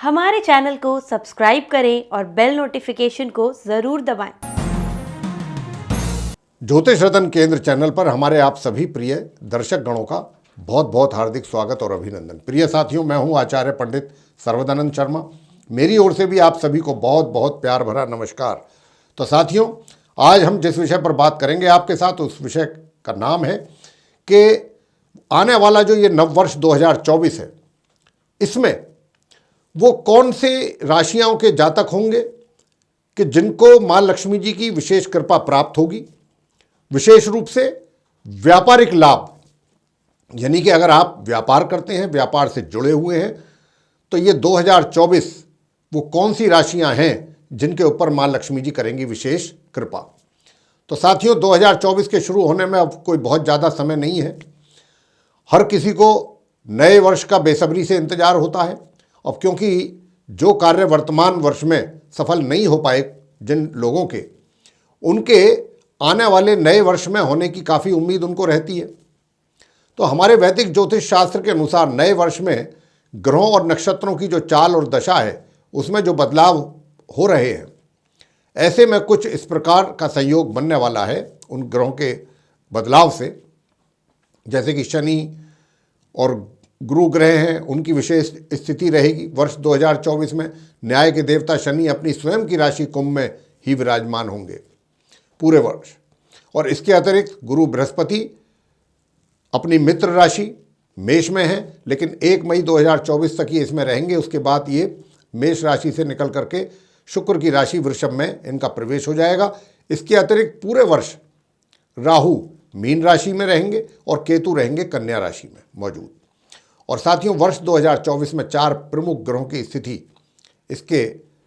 हमारे चैनल को सब्सक्राइब करें और बेल नोटिफिकेशन को जरूर दबाएं। ज्योतिष रतन केंद्र चैनल पर हमारे आप सभी प्रिय दर्शक गणों का बहुत बहुत हार्दिक स्वागत और अभिनंदन। प्रिय साथियों, मैं हूं आचार्य पंडित सर्वदानंद शर्मा। मेरी ओर से भी आप सभी को बहुत बहुत प्यार भरा नमस्कार। तो साथियों, आज हम जिस विषय पर बात करेंगे आपके साथ, उस विषय का नाम है कि आने वाला जो ये नववर्ष 2024 है, इसमें वो कौन से राशियों के जातक होंगे कि जिनको माँ लक्ष्मी जी की विशेष कृपा प्राप्त होगी। विशेष रूप से व्यापारिक लाभ, यानी कि अगर आप व्यापार करते हैं, व्यापार से जुड़े हुए हैं, तो ये 2024 वो कौन सी राशियां हैं जिनके ऊपर माँ लक्ष्मी जी करेंगी विशेष कृपा। तो साथियों, 2024 के शुरू होने में अब कोई बहुत ज़्यादा समय नहीं है। हर किसी को नए वर्ष का बेसब्री से इंतजार होता है। अब क्योंकि जो कार्य वर्तमान वर्ष में सफल नहीं हो पाए जिन लोगों के, उनके आने वाले नए वर्ष में होने की काफ़ी उम्मीद उनको रहती है। तो हमारे वैदिक ज्योतिष शास्त्र के अनुसार नए वर्ष में ग्रहों और नक्षत्रों की जो चाल और दशा है, उसमें जो बदलाव हो रहे हैं, ऐसे में कुछ इस प्रकार का संयोग बनने वाला है उन ग्रहों के बदलाव से। जैसे कि शनि और गुरु ग्रह हैं, उनकी विशेष स्थिति रहेगी। वर्ष 2024 में न्याय के देवता शनि अपनी स्वयं की राशि कुंभ में ही विराजमान होंगे पूरे वर्ष। और इसके अतिरिक्त गुरु बृहस्पति अपनी मित्र राशि मेष में हैं, लेकिन 1 मई 2024 तक ये इसमें रहेंगे। उसके बाद ये मेष राशि से निकल करके शुक्र की राशि वृषभ में इनका प्रवेश हो जाएगा। इसके अतिरिक्त पूरे वर्ष राहु मीन राशि में रहेंगे और केतु रहेंगे कन्या राशि में मौजूद। और साथियों, वर्ष 2024 में 4 प्रमुख ग्रहों की स्थिति, इसके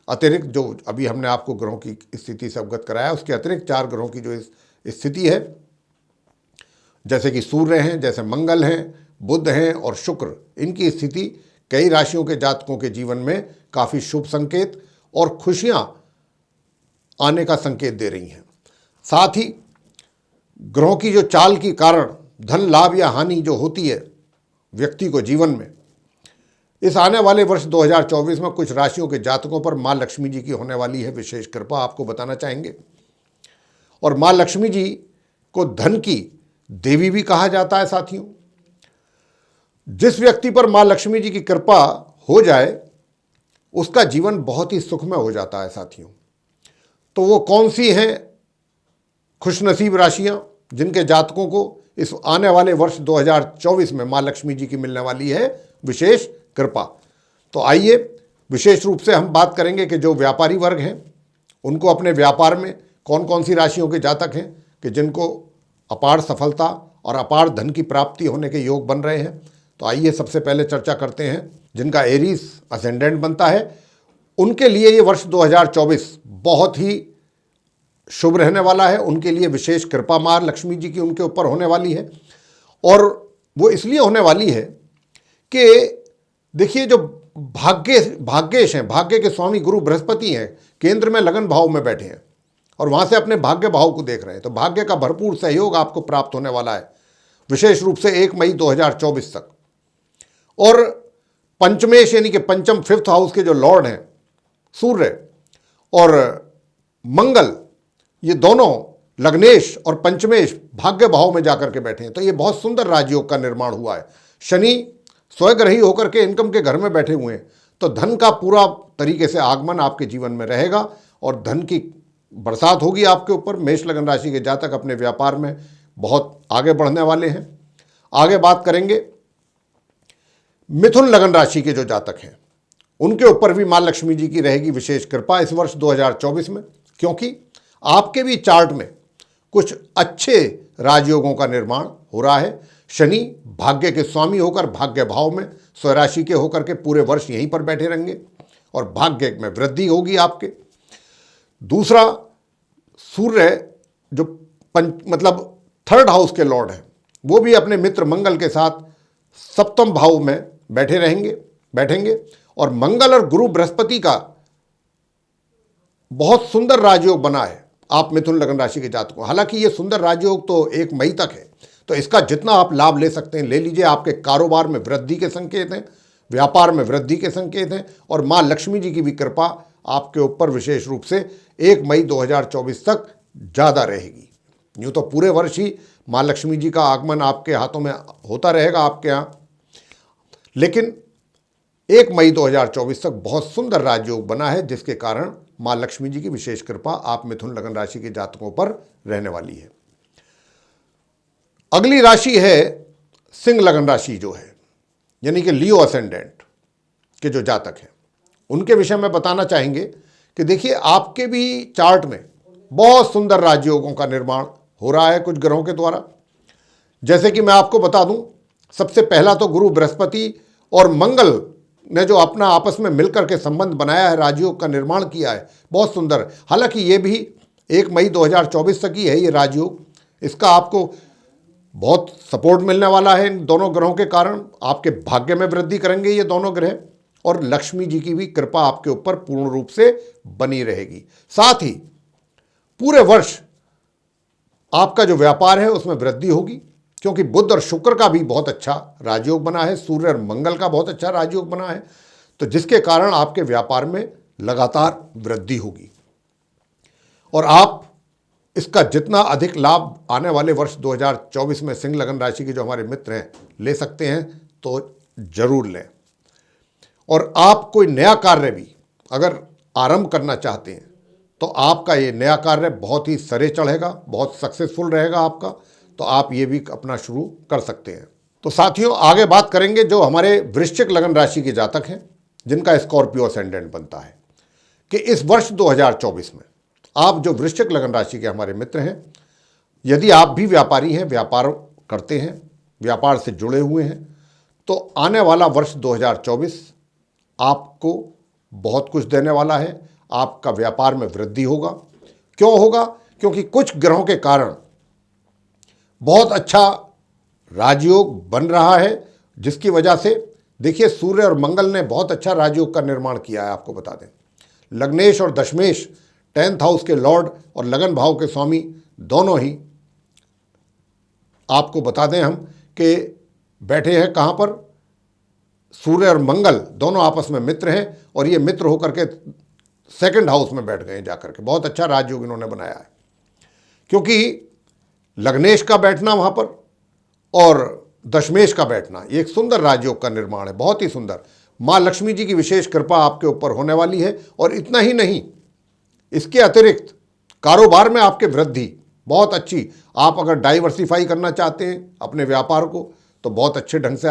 अतिरिक्त जो अभी हमने आपको ग्रहों की स्थिति से अवगत कराया, उसके अतिरिक्त 4 ग्रहों की जो स्थिति है, जैसे कि सूर्य हैं, जैसे मंगल हैं, बुध हैं और शुक्र, इनकी स्थिति कई राशियों के जातकों के जीवन में काफ़ी शुभ संकेत और खुशियां आने का संकेत दे रही हैं। साथ ही ग्रहों की जो चाल के कारण धन लाभ या हानि जो होती है व्यक्ति को जीवन में, इस आने वाले वर्ष 2024 में कुछ राशियों के जातकों पर माँ लक्ष्मी जी की होने वाली है विशेष कृपा, आपको बताना चाहेंगे। और माँ लक्ष्मी जी को धन की देवी भी कहा जाता है। साथियों, जिस व्यक्ति पर माँ लक्ष्मी जी की कृपा हो जाए, उसका जीवन बहुत ही सुखमय हो जाता है। साथियों, तो वो कौन सी हैं खुशनसीब राशियां जिनके जातकों को इस आने वाले वर्ष 2024 में माँ लक्ष्मी जी की मिलने वाली है विशेष कृपा। तो आइए विशेष रूप से हम बात करेंगे कि जो व्यापारी वर्ग हैं, उनको अपने व्यापार में कौन कौन सी राशियों के जातक हैं कि जिनको अपार सफलता और अपार धन की प्राप्ति होने के योग बन रहे हैं। तो आइए सबसे पहले चर्चा करते हैं जिनका एरीज असेंडेंट बनता है, उनके लिए ये वर्ष 2024 बहुत ही शुभ रहने वाला है। उनके लिए विशेष कृपा माँ लक्ष्मी जी की उनके ऊपर होने वाली है। और वो इसलिए होने वाली है कि देखिए, जो भाग्येश हैं, भाग्य के स्वामी गुरु बृहस्पति हैं, केंद्र में लगन भाव में बैठे हैं और वहाँ से अपने भाग्य भाव को देख रहे हैं। तो भाग्य का भरपूर सहयोग आपको प्राप्त होने वाला है विशेष रूप से 1 मई 2024 तक। और पंचमेश यानी कि पंचम 5th हाउस के जो लॉर्ड हैं सूर्य और मंगल, ये दोनों लग्नेश और पंचमेश भाग्य भाव में जाकर के बैठे हैं। तो ये बहुत सुंदर राजयोग का निर्माण हुआ है। शनि स्वग्रही होकर के इनकम के घर में बैठे हुए हैं, तो धन का पूरा तरीके से आगमन आपके जीवन में रहेगा और धन की बरसात होगी आपके ऊपर। मेष लगन राशि के जातक अपने व्यापार में बहुत आगे बढ़ने वाले हैं। आगे बात करेंगे मिथुन लगन राशि के जो जातक हैं, उनके ऊपर भी माँ लक्ष्मी जी की रहेगी विशेष कृपा इस वर्ष 2024 में, क्योंकि आपके भी चार्ट में कुछ अच्छे राजयोगों का निर्माण हो रहा है। शनि भाग्य के स्वामी होकर भाग्य भाव में स्वराशि के होकर के पूरे वर्ष यहीं पर बैठे रहेंगे और भाग्य में वृद्धि होगी आपके। दूसरा, सूर्य जो मतलब 3rd हाउस के लॉर्ड हैं, वो भी अपने मित्र मंगल के साथ 7वें भाव में बैठेंगे और मंगल और गुरु बृहस्पति का बहुत सुंदर राजयोग बना है आप मिथुन लगन राशि के जातकों। हालांकि ये सुंदर राजयोग तो 1 मई तक है, तो इसका जितना आप लाभ ले सकते हैं ले लीजिए। आपके कारोबार में वृद्धि के संकेत हैं, व्यापार में वृद्धि के संकेत हैं और माँ लक्ष्मी जी की भी कृपा आपके ऊपर विशेष रूप से 1 मई 2024 तक ज़्यादा रहेगी। यूँ तो पूरे वर्ष ही माँ लक्ष्मी जी का आगमन आपके हाथों में होता रहेगा आपके यहाँ, लेकिन 1 मई 2024 तक बहुत सुंदर राजयोग बना है, जिसके कारण माँ लक्ष्मी जी की विशेष कृपा आप मिथुन लगन राशि के जातकों पर रहने वाली है। अगली राशि है सिंह लगन राशि जो है, यानी कि लियो असेंडेंट के जो जातक हैं, उनके विषय में बताना चाहेंगे कि देखिए आपके भी चार्ट में बहुत सुंदर राजयोगों का निर्माण हो रहा है कुछ ग्रहों के द्वारा। जैसे कि मैं आपको बता दूं, सबसे पहला तो गुरु बृहस्पति और मंगल ने जो अपना आपस में मिलकर के संबंध बनाया है, राजयोग का निर्माण किया है, बहुत सुंदर। हालांकि ये भी 1 मई 2024 तक ही है ये राजयोग। इसका आपको बहुत सपोर्ट मिलने वाला है इन दोनों ग्रहों के कारण। आपके भाग्य में वृद्धि करेंगे ये दोनों ग्रह और लक्ष्मी जी की भी कृपा आपके ऊपर पूर्ण रूप से बनी रहेगी। साथ ही पूरे वर्ष आपका जो व्यापार है उसमें वृद्धि होगी, क्योंकि बुध और शुक्र का भी बहुत अच्छा राजयोग बना है, सूर्य और मंगल का बहुत अच्छा राजयोग बना है, तो जिसके कारण आपके व्यापार में लगातार वृद्धि होगी और आप इसका जितना अधिक लाभ आने वाले वर्ष 2024 में सिंह लगन राशि के जो हमारे मित्र हैं ले सकते हैं तो जरूर लें। और आप कोई नया कार्य भी अगर आरंभ करना चाहते हैं तो आपका ये नया कार्य बहुत ही सरे चढ़ेगा, बहुत सक्सेसफुल रहेगा आपका, तो आप ये भी अपना शुरू कर सकते हैं। तो साथियों, आगे बात करेंगे जो हमारे वृश्चिक लगन राशि के जातक हैं जिनका स्कॉर्पियो असेंडेंट बनता है, कि इस वर्ष 2024 में आप जो वृश्चिक लगन राशि के हमारे मित्र हैं, यदि आप भी व्यापारी हैं, व्यापार करते हैं, व्यापार से जुड़े हुए हैं, तो आने वाला वर्ष 2024 आपको बहुत कुछ देने वाला है। आपका व्यापार में वृद्धि होगा। क्यों होगा? क्योंकि कुछ ग्रहों के कारण बहुत अच्छा राजयोग बन रहा है, जिसकी वजह से देखिए सूर्य और मंगल ने बहुत अच्छा राजयोग का निर्माण किया है। आपको बता दें, लग्नेश और दशमेश 10th हाउस के लॉर्ड और लगन भाव के स्वामी दोनों ही आपको बता दें हम कि बैठे हैं कहाँ पर, सूर्य और मंगल दोनों आपस में मित्र हैं और ये मित्र होकर के 2nd हाउस में बैठ गए जाकर के। बहुत अच्छा राजयोग इन्होंने बनाया है, क्योंकि लग्नेश का बैठना वहाँ पर और दशमेश का बैठना, ये एक सुंदर राजयोग का निर्माण है, बहुत ही सुंदर। माँ लक्ष्मी जी की विशेष कृपा आपके ऊपर होने वाली है। और इतना ही नहीं, इसके अतिरिक्त कारोबार में आपके वृद्धि बहुत अच्छी। आप अगर डाइवर्सिफाई करना चाहते हैं अपने व्यापार को, तो बहुत अच्छे ढंग से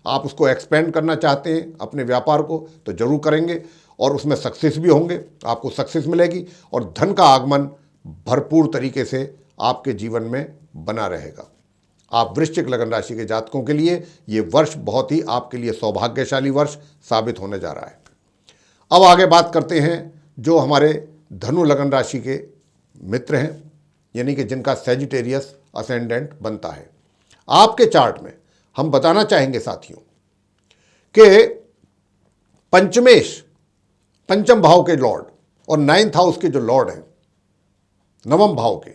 आप उसको एक्सपेंड करना चाहते हैं अपने व्यापार को, तो जरूर करेंगे और उसमें सक्सेस भी होंगे, आपको सक्सेस मिलेगी और धन का आगमन भरपूर तरीके से आपके जीवन में बना रहेगा। आप वृश्चिक लगन राशि के जातकों के लिए ये वर्ष बहुत ही आपके लिए सौभाग्यशाली वर्ष साबित होने जा रहा है। अब आगे बात करते हैं जो हमारे धनु लगन राशि के मित्र हैं, यानी कि जिनका सैजिटेरियस असेंडेंट बनता है। आपके चार्ट में हम बताना चाहेंगे साथियों कि पंचम भाव के लॉर्ड और 9th हाउस के जो लॉर्ड हैं, नवम भाव के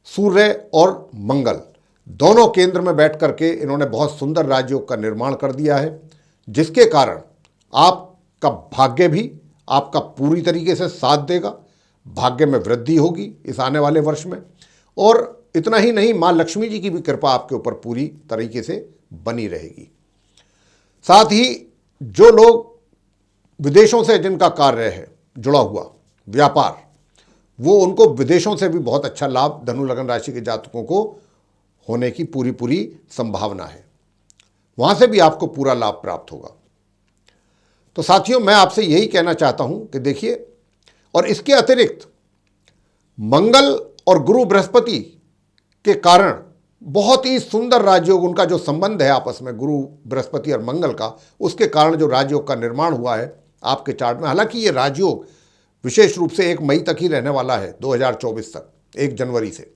सूर्य और मंगल दोनों केंद्र में बैठ करके इन्होंने बहुत सुंदर राजयोग का निर्माण कर दिया है, जिसके कारण आपका भाग्य भी आपका पूरी तरीके से साथ देगा। भाग्य में वृद्धि होगी इस आने वाले वर्ष में। और इतना ही नहीं, माँ लक्ष्मी जी की भी कृपा आपके ऊपर पूरी तरीके से बनी रहेगी। साथ ही जो लोग विदेशों से जिनका कार्य है जुड़ा हुआ व्यापार, वो उनको विदेशों से भी बहुत अच्छा लाभ धनु लगन राशि के जातकों को होने की पूरी संभावना है। वहाँ से भी आपको पूरा लाभ प्राप्त होगा। तो साथियों, मैं आपसे यही कहना चाहता हूँ कि देखिए, और इसके अतिरिक्त मंगल और गुरु बृहस्पति के कारण बहुत ही सुंदर राजयोग, उनका जो संबंध है आपस में गुरु बृहस्पति और मंगल का, उसके कारण जो राजयोग का निर्माण हुआ है आपके चार्ट में। हालांकि ये राजयोग विशेष रूप से 1 मई तक ही रहने वाला है, 2024 तक, 1 जनवरी से,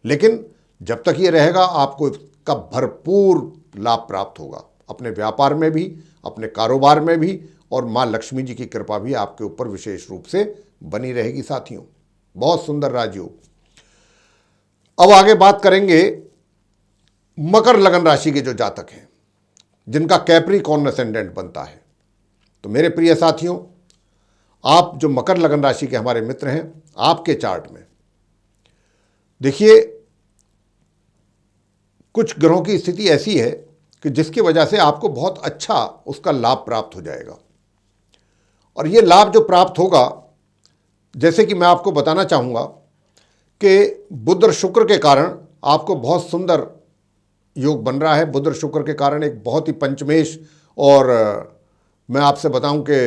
लेकिन जब तक ये रहेगा आपको इसका भरपूर लाभ प्राप्त होगा, अपने व्यापार में भी, अपने कारोबार में भी, और माँ लक्ष्मी जी की कृपा भी आपके ऊपर विशेष रूप से बनी रहेगी साथियों। बहुत सुंदर राजयोग। अब आगे बात करेंगे मकर लगन राशि के जो जातक हैं, जिनका कैप्रिकॉर्न असेंडेंट बनता है। तो मेरे प्रिय साथियों, आप जो मकर लगन राशि के हमारे मित्र हैं, आपके चार्ट में देखिए कुछ ग्रहों की स्थिति ऐसी है कि जिसकी वजह से आपको बहुत अच्छा उसका लाभ प्राप्त हो जाएगा। और ये लाभ जो प्राप्त होगा, जैसे कि मैं आपको बताना चाहूँगा कि बुध और शुक्र के कारण आपको बहुत सुंदर योग बन रहा है। बुध और शुक्र के कारण एक बहुत ही पंचमेश और मैं आपसे बताऊं कि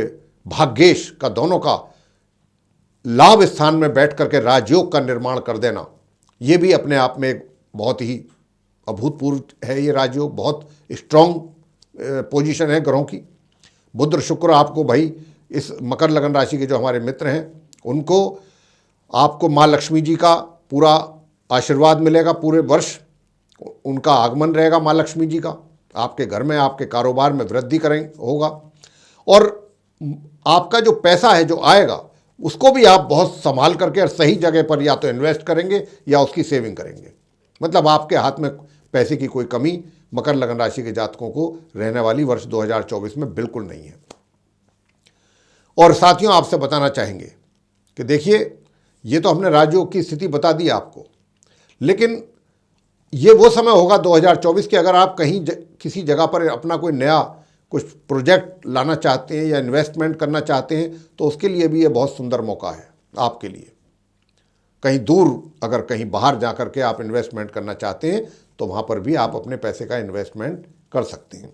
भाग्येश का दोनों का लाभ स्थान में बैठ करके राजयोग का निर्माण कर देना, ये भी अपने आप में एक बहुत ही अभूतपूर्व है। ये राजयोग बहुत स्ट्रांग पोजीशन है ग्रहों की। बुध और शुक्र आपको भाई इस मकर लगन राशि के जो हमारे मित्र हैं उनको आपको माँ लक्ष्मी जी का पूरा आशीर्वाद मिलेगा। पूरे वर्ष उनका आगमन रहेगा माँ लक्ष्मी जी का। आपके घर में, आपके कारोबार में वृद्धि होगा और आपका जो पैसा है जो आएगा उसको भी आप बहुत संभाल करके और सही जगह पर या तो इन्वेस्ट करेंगे या उसकी सेविंग करेंगे। मतलब आपके हाथ में पैसे की कोई कमी मकर लगन राशि के जातकों को रहने वाली वर्ष 2024 में बिल्कुल नहीं है। और साथियों, आपसे बताना चाहेंगे कि देखिए ये तो हमने राजयोग की स्थिति बता दी आपको, लेकिन ये वो समय होगा 2024 के अगर आप कहीं किसी जगह पर अपना कोई नया कुछ प्रोजेक्ट लाना चाहते हैं या इन्वेस्टमेंट करना चाहते हैं तो उसके लिए भी ये बहुत सुंदर मौका है आपके लिए। कहीं दूर अगर कहीं बाहर जा कर के आप इन्वेस्टमेंट करना चाहते हैं तो वहाँ पर भी आप अपने पैसे का इन्वेस्टमेंट कर सकते हैं,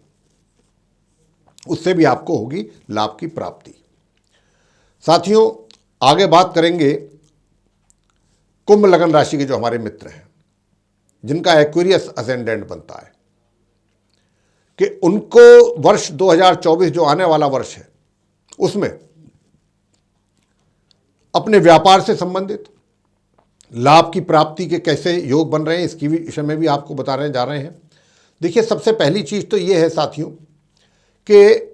उससे भी आपको होगी लाभ की प्राप्ति। साथियों, आगे बात करेंगे कुंभ लगन राशि के जो हमारे मित्र हैं जिनका एक्वेरियस असेंडेंट बनता है, कि उनको वर्ष 2024 जो आने वाला वर्ष है उसमें अपने व्यापार से संबंधित लाभ की प्राप्ति के कैसे योग बन रहे हैं इसकी विषय में भी आपको बताने जा रहे हैं। देखिए, सबसे पहली चीज तो ये है साथियों कि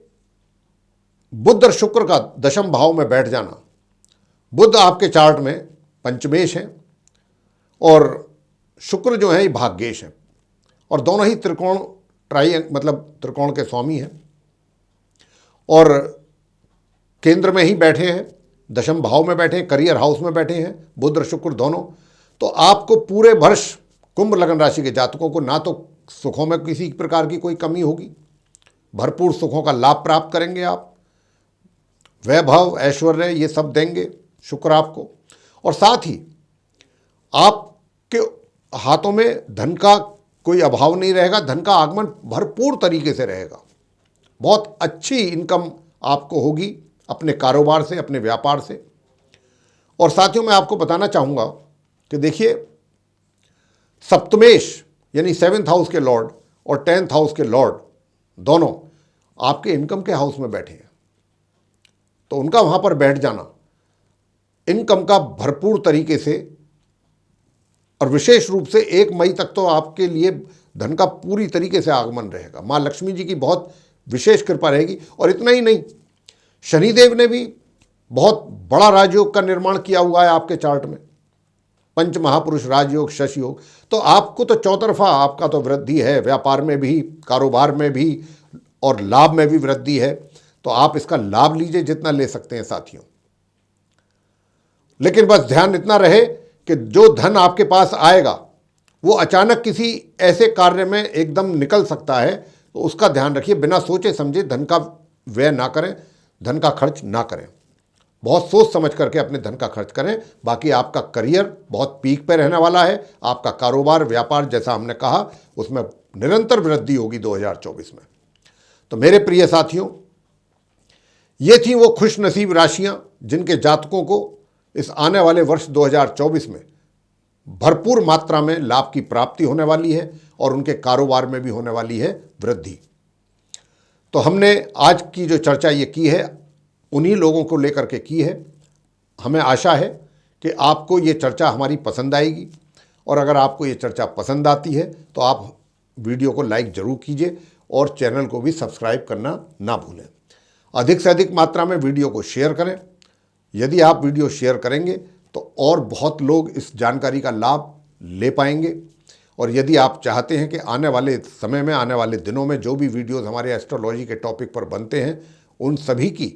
बुध और शुक्र का दशम भाव में बैठ जाना। बुध आपके चार्ट में पंचमेश है और शुक्र जो है ये भाग्येश है और दोनों ही त्रिकोण मतलब त्रिकोण के स्वामी हैं और केंद्र में ही बैठे हैं, दशम भाव में बैठे हैं, करियर हाउस में बैठे हैं बुध और शुक्र दोनों। तो आपको पूरे वर्ष कुंभ लगन राशि के जातकों को ना तो सुखों में किसी प्रकार की कोई कमी होगी, भरपूर सुखों का लाभ प्राप्त करेंगे आप, वैभव ऐश्वर्य ये सब देंगे शुक्र आपको। और साथ ही आपके हाथों में धन का कोई अभाव नहीं रहेगा, धन का आगमन भरपूर तरीके से रहेगा। बहुत अच्छी इनकम आपको होगी अपने कारोबार से, अपने व्यापार से। और साथियों, मैं आपको बताना चाहूँगा कि देखिए सप्तमेश यानी 7th हाउस के लॉर्ड और 10th हाउस के लॉर्ड दोनों आपके इनकम के हाउस में बैठे हैं, तो उनका वहाँ पर बैठ जाना इनकम का भरपूर तरीके से और विशेष रूप से 1 मई तक तो आपके लिए धन का पूरी तरीके से आगमन रहेगा। माँ लक्ष्मी जी की बहुत विशेष कृपा रहेगी। और इतना ही नहीं, शनिदेव ने भी बहुत बड़ा राजयोग का निर्माण किया हुआ है आपके चार्ट में, पंच महापुरुष राजयोग, शश योग। तो आपको तो चौतरफा आपका तो वृद्धि है, व्यापार में भी, कारोबार में भी और लाभ में भी वृद्धि है। तो आप इसका लाभ लीजिए जितना ले सकते हैं साथियों। लेकिन बस ध्यान इतना रहे कि जो धन आपके पास आएगा वो अचानक किसी ऐसे कार्य में एकदम निकल सकता है, तो उसका ध्यान रखिए। बिना सोचे समझे धन का व्यय ना करें, धन का खर्च ना करें, बहुत सोच समझ करके अपने धन का खर्च करें। बाकी आपका करियर बहुत पीक पे रहने वाला है, आपका कारोबार व्यापार जैसा हमने कहा उसमें निरंतर वृद्धि होगी 2024 में। तो मेरे प्रिय साथियों, ये थी वो खुश नसीब राशियां जिनके जातकों को इस आने वाले वर्ष 2024 में भरपूर मात्रा में लाभ की प्राप्ति होने वाली है और उनके कारोबार में भी होने वाली है वृद्धि। तो हमने आज की जो चर्चा ये की है उन्हीं लोगों को लेकर के की है। हमें आशा है कि आपको ये चर्चा हमारी पसंद आएगी और अगर आपको ये चर्चा पसंद आती है तो आप वीडियो को लाइक ज़रूर कीजिए और चैनल को भी सब्सक्राइब करना ना भूलें। अधिक से अधिक मात्रा में वीडियो को शेयर करें। यदि आप वीडियो शेयर करेंगे तो और बहुत लोग इस जानकारी का लाभ ले पाएंगे और यदि आप चाहते हैं कि आने वाले समय में, आने वाले दिनों में जो भी वीडियोस हमारे एस्ट्रोलॉजी के टॉपिक पर बनते हैं उन सभी की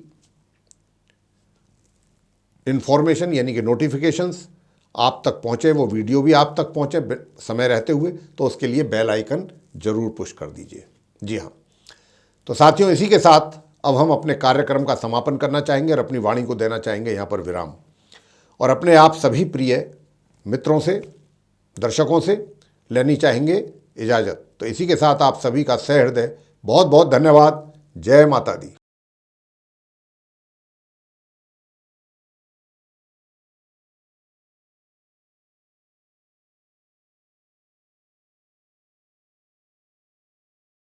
इन्फॉर्मेशन यानी कि नोटिफिकेशंस आप तक पहुँचे, वो वीडियो भी आप तक पहुँचे समय रहते हुए, तो उसके लिए बेल आइकन जरूर पुश कर दीजिए। जी हाँ, तो साथियों, इसी के साथ अब हम अपने कार्यक्रम का समापन करना चाहेंगे और अपनी वाणी को देना चाहेंगे यहाँ पर विराम, और अपने आप सभी प्रिय मित्रों से, दर्शकों से लेनी चाहेंगे इजाज़त। तो इसी के साथ आप सभी का सहृदय बहुत बहुत धन्यवाद। जय माता दी।